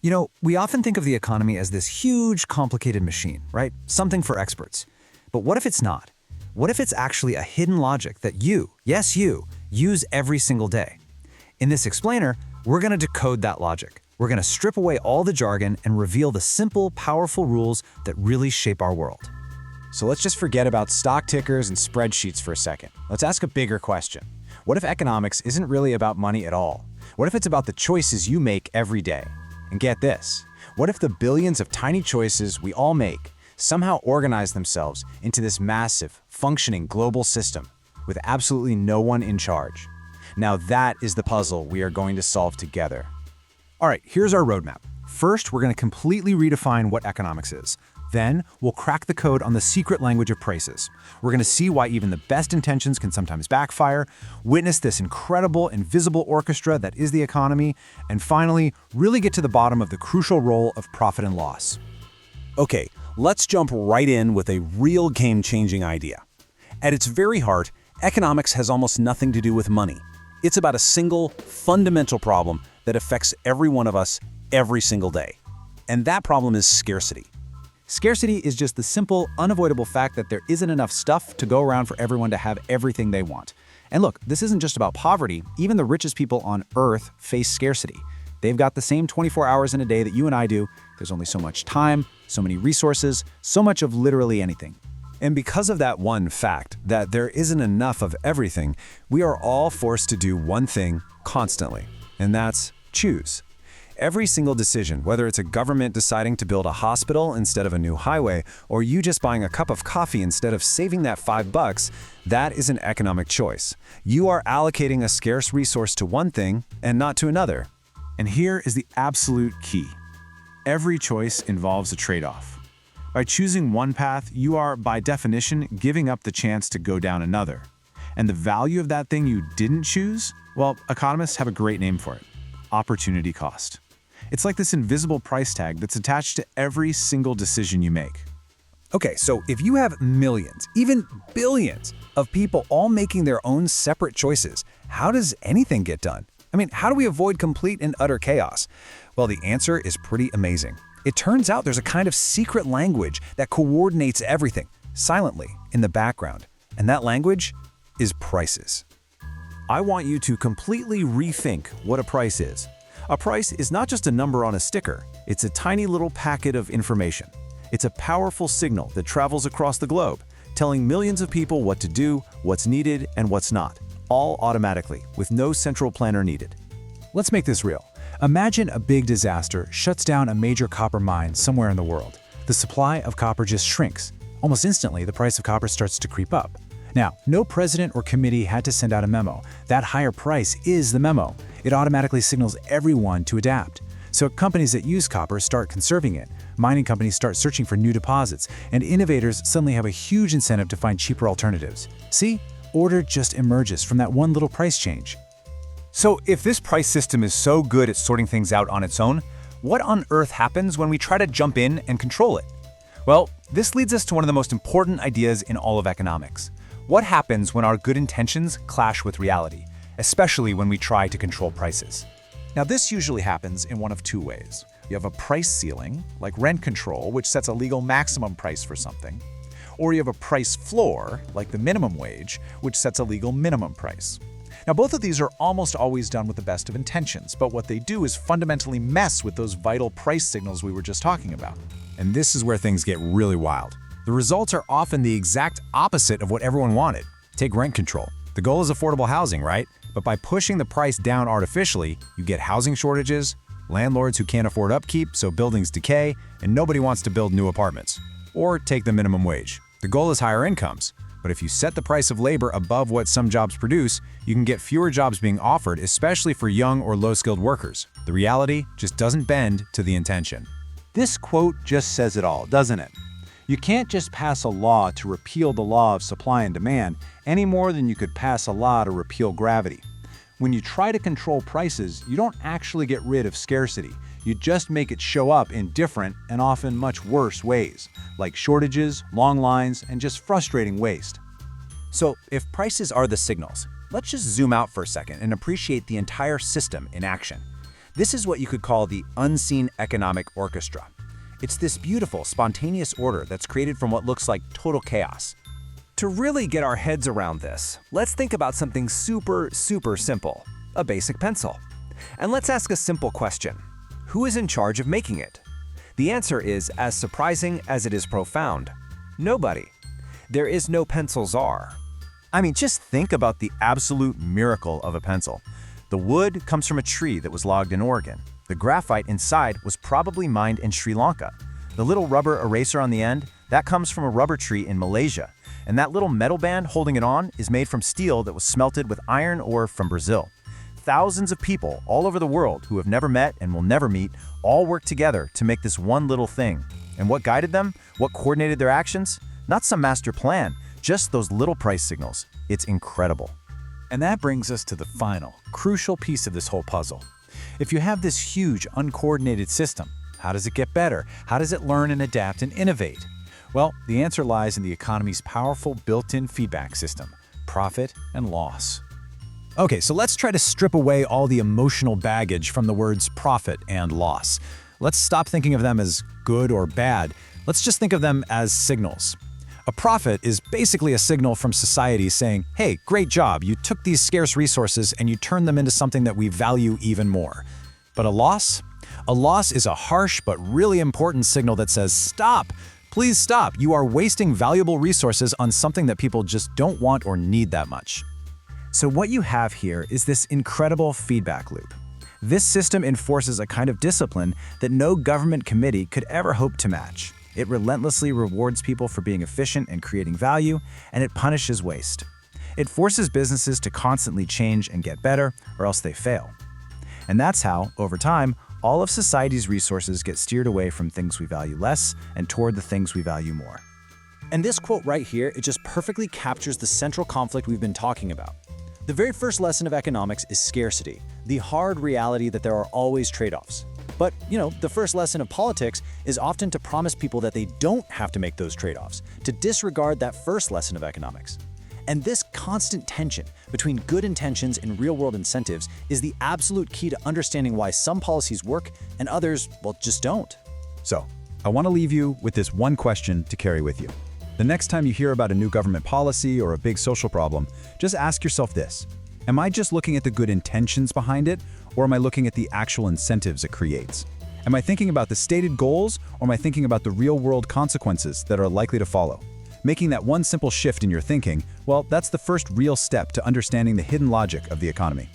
We often think of the economy as this huge, complicated machine, right? Something for experts. But what if it's not? What if it's actually a hidden logic that you, yes you, use every single day? In this explainer, we're going to decode that logic. We're going to strip away all the jargon and reveal the simple, powerful rules that really shape our world. So let's just forget about stock tickers and spreadsheets for a second. Let's ask a bigger question. What if economics isn't really about money at all? What if it's about the choices you make every day? And get this, what if the billions of tiny choices we all make somehow organize themselves into this massive, functioning global system with absolutely no one in charge? Now that is the puzzle we are going to solve together. All right, here's our roadmap. First, we're going to completely redefine what economics is. Then, we'll crack the code on the secret language of prices. We're going to see why even the best intentions can sometimes backfire, witness this incredible, invisible orchestra that is the economy, and finally, really get to the bottom of the crucial role of profit and loss. Okay, let's jump right in with a real game-changing idea. At its very heart, economics has almost nothing to do with money. It's about a single, fundamental problem that affects every one of us every single day. And that problem is scarcity. Scarcity is just the simple, unavoidable fact that there isn't enough stuff to go around for everyone to have everything they want. And look, this isn't just about poverty. Even the richest people on Earth face scarcity. They've got the same 24 hours in a day that you and I do. There's only so much time, so many resources, so much of literally anything. And because of that one fact, that there isn't enough of everything, we are all forced to do one thing constantly, and that's choose. Every single decision, whether it's a government deciding to build a hospital instead of a new highway, or you just buying a cup of coffee instead of saving that $5, that is an economic choice. You are allocating a scarce resource to one thing and not to another. And here is the absolute key. Every choice involves a trade-off. By choosing one path, you are, by definition, giving up the chance to go down another. And the value of that thing you didn't choose? Well, economists have a great name for it: opportunity cost. It's like this invisible price tag that's attached to every single decision you make. Okay, so if you have millions, even billions, of people all making their own separate choices, how does anything get done? How do we avoid complete and utter chaos? Well, the answer is pretty amazing. It turns out there's a kind of secret language that coordinates everything, silently, in the background. And that language is prices. I want you to completely rethink what a price is. A price is not just a number on a sticker. It's a tiny little packet of information. It's a powerful signal that travels across the globe, telling millions of people what to do, what's needed, and what's not, all automatically, with no central planner needed. Let's make this real. Imagine a big disaster shuts down a major copper mine somewhere in the world. The supply of copper just shrinks. Almost instantly, the price of copper starts to creep up. Now, no president or committee had to send out a memo. That higher price is the memo. It automatically signals everyone to adapt. So companies that use copper start conserving it, mining companies start searching for new deposits, and innovators suddenly have a huge incentive to find cheaper alternatives. See? Order just emerges from that one little price change. So if this price system is so good at sorting things out on its own, what on earth happens when we try to jump in and control it? Well, this leads us to one of the most important ideas in all of economics. What happens when our good intentions clash with reality, especially when we try to control prices? Now, this usually happens in one of two ways. You have a price ceiling, like rent control, which sets a legal maximum price for something. Or you have a price floor, like the minimum wage, which sets a legal minimum price. Now, both of these are almost always done with the best of intentions, but what they do is fundamentally mess with those vital price signals we were just talking about. And this is where things get really wild. The results are often the exact opposite of what everyone wanted. Take rent control. The goal is affordable housing, right? But by pushing the price down artificially, you get housing shortages, landlords who can't afford upkeep, so buildings decay, and nobody wants to build new apartments. Or take the minimum wage. The goal is higher incomes. But if you set the price of labor above what some jobs produce, you can get fewer jobs being offered, especially for young or low-skilled workers. The reality just doesn't bend to the intention. This quote just says it all, doesn't it? You can't just pass a law to repeal the law of supply and demand any more than you could pass a law to repeal gravity. When you try to control prices, you don't actually get rid of scarcity. You just make it show up in different and often much worse ways, like shortages, long lines, and just frustrating waste. So if prices are the signals, let's just zoom out for a second and appreciate the entire system in action. This is what you could call the unseen economic orchestra. It's this beautiful, spontaneous order that's created from what looks like total chaos. To really get our heads around this, let's think about something super simple, a basic pencil. And let's ask a simple question. Who is in charge of making it? The answer is as surprising as it is profound. Nobody. There is no pencil czar. I mean, just think about the absolute miracle of a pencil. The wood comes from a tree that was logged in Oregon. The graphite inside was probably mined in Sri Lanka. The little rubber eraser on the end, that comes from a rubber tree in Malaysia. And that little metal band holding it on is made from steel that was smelted with iron ore from Brazil. Thousands of people all over the world who have never met and will never meet all work together to make this one little thing. And what guided them? What coordinated their actions? Not some master plan, just those little price signals. It's incredible. And that brings us to the final, crucial piece of this whole puzzle. If you have this huge, uncoordinated system, how does it get better? How does it learn and adapt and innovate? Well, the answer lies in the economy's powerful built-in feedback system, profit and loss. Okay, so let's try to strip away all the emotional baggage from the words profit and loss. Let's stop thinking of them as good or bad. Let's just think of them as signals. A profit is basically a signal from society saying, hey, great job, you took these scarce resources and you turned them into something that we value even more. But a loss? A loss is a harsh but really important signal that says, stop, please stop, you are wasting valuable resources on something that people just don't want or need that much. So what you have here is this incredible feedback loop. This system enforces a kind of discipline that no government committee could ever hope to match. It relentlessly rewards people for being efficient and creating value, and it punishes waste. It forces businesses to constantly change and get better, or else they fail. And that's how, over time, all of society's resources get steered away from things we value less and toward the things we value more. And this quote right here, it just perfectly captures the central conflict we've been talking about. The very first lesson of economics is scarcity, the hard reality that there are always trade-offs. But, the first lesson of politics is often to promise people that they don't have to make those trade-offs, to disregard that first lesson of economics. And this constant tension between good intentions and real-world incentives is the absolute key to understanding why some policies work and others, well, just don't. So, I want to leave you with this one question to carry with you. The next time you hear about a new government policy or a big social problem, just ask yourself this. Am I just looking at the good intentions behind it, or am I looking at the actual incentives it creates? Am I thinking about the stated goals, or am I thinking about the real-world consequences that are likely to follow? Making that one simple shift in your thinking, well, that's the first real step to understanding the hidden logic of the economy.